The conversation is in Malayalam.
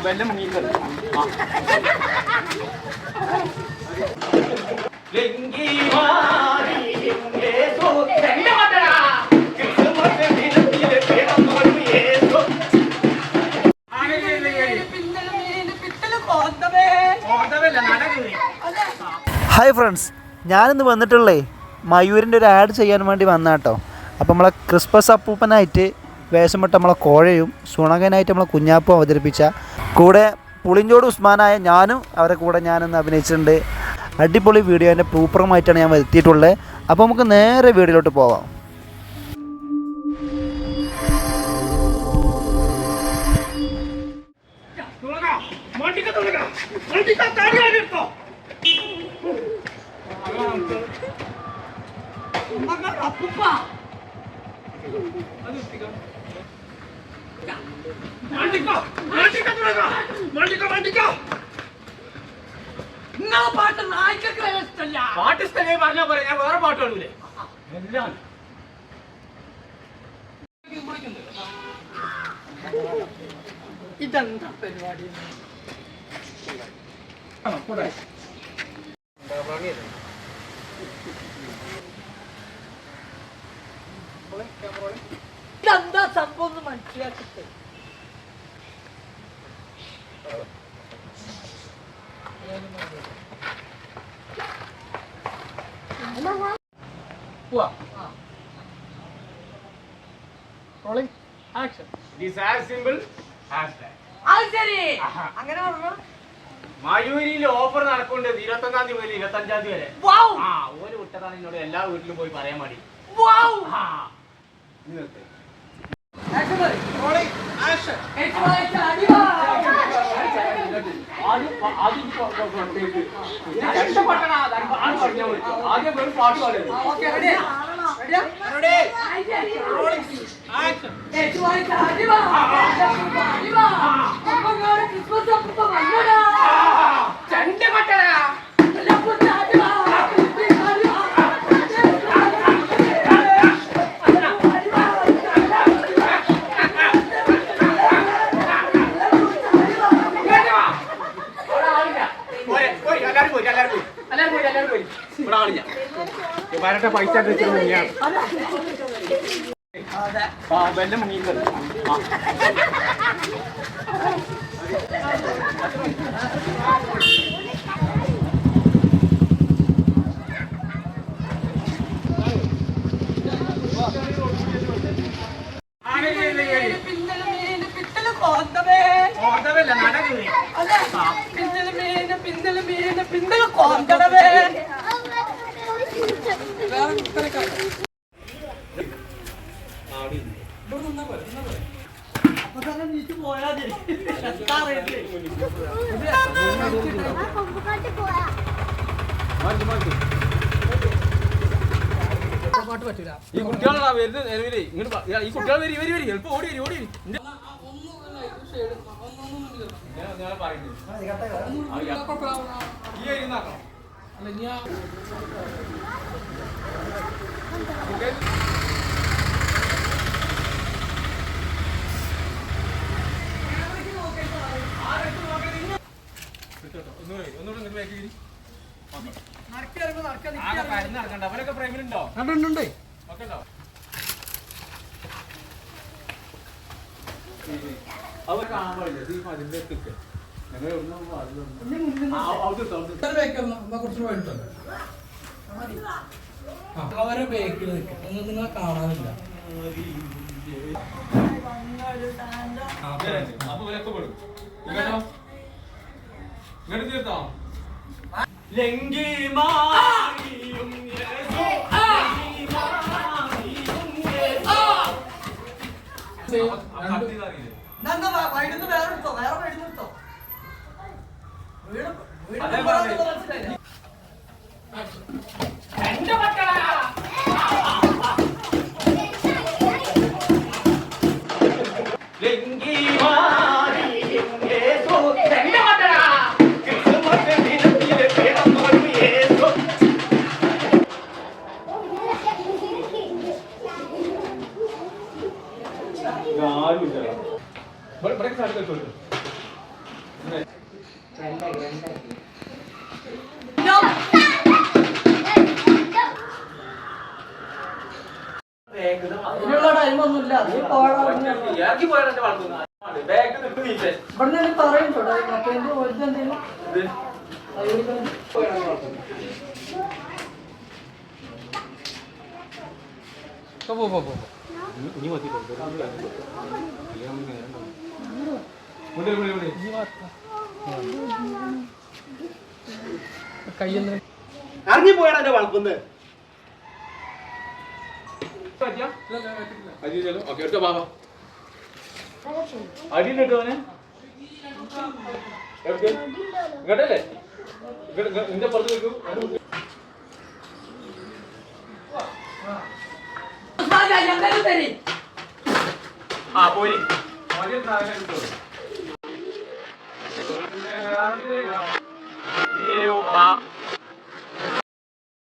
ഹായ് ഫ്രണ്ട്സ്, ഞാനിന്ന് വന്നിട്ടുള്ളേ മയൂരിൻ്റെ ഒരു ആഡ് ചെയ്യാൻ വേണ്ടി വന്നാട്ടോ. അപ്പോൾ നമ്മളെ ക്രിസ്മസ് അപ്പൂപ്പനായിട്ട് വേഷമിട്ട് നമ്മളെ കോഴയും സുണകനായിട്ട് നമ്മളെ കുഞ്ഞാപ്പും അവതരിപ്പിച്ച കൂടെ പുളിഞ്ചോട് ഉസ്മാനായ ഞാനും അവരെ കൂടെ ഞാനൊന്ന് അഭിനയിച്ചിട്ടുണ്ട്. അടിപൊളി വീഡിയോ എൻ്റെ പ്രൂപ്പറുമായിട്ടാണ് ഞാൻ എത്തിയിട്ടുള്ളത്. അപ്പോൾ നമുക്ക് നേരെ വീഡിയോയിലോട്ട് പോവാം. പാട്ട് നായിക്കൊക്കെ ഇഷ്ടമല്ല. പാട്ട് ഇഷ്ടമല്ലേ പറഞ്ഞാ പറയാ, ഞാൻ വേറെ പാട്ട് കാണൂലേ. എല്ലാം ഇതെന്താ പരിപാടി? ഇതെന്താ സംഭവം ഒന്ന് മനസ്സിലാക്കിട്ട് മയൂരിയിൽ ഓഫർ നടക്കുന്നുണ്ട് 21-ാം തീയതി മുതൽ 25-ാം തീയതി വരെ. ഓര് വിട്ടതാണ് എന്നോട് എല്ലാ വീട്ടിലും പോയി പറയാൻ മതി. ആദ്യം വെറും പാട്ട് പാടുന്നു. പൈസ വെല്ലം മുങ്ങിക്കളി. ഈ കുട്ടികളാ വരുന്നത്. ഈ കുട്ടികൾ വരി വരി വരി എളുപ്പം ഓടി വരി ഓടി വരി. അവരൊക്കെ പ്രേമിലുണ്ടോ? ഉണ്ട്. അവർ കാണാൻ പാടില്ല. അതിന്റെ അവരെ ബേക്കിൽ നിൽക്കുക കാണാനില്ല. അപ്പൊ ഇവരൊക്കെ പെടും. ഇങ്ങോട്ട് തീർത്തോ ലങ്കി മാറിയും വൈകുന്നു. വേറെ എടുത്തോ, വേറെ വൈകുന്നെടുത്തോ. ഇതിനുള്ള ടൈമൊന്നുമില്ല. നീ പോടാ. ഇറങ്ങി പോയാൽ എന്റെ വളർത്തുന്നു ബാഗ് നിൽക്ക് നീച്ചേ ഇവിടുന്ന് എനിക്ക് പറയുന്നുണ്ടോ മറ്റേന്റെ ഒരിതെന്തേലും ഇനി മതി ഇറങ്ങി പോയാണ് എന്റെ വളർത്തുന്നത്. അടിയിലിട്ടോനെ ഇങ്ങോട്ടല്ലേ നിന്റെ പുറത്ത് വെക്കൂ. ആ പോരി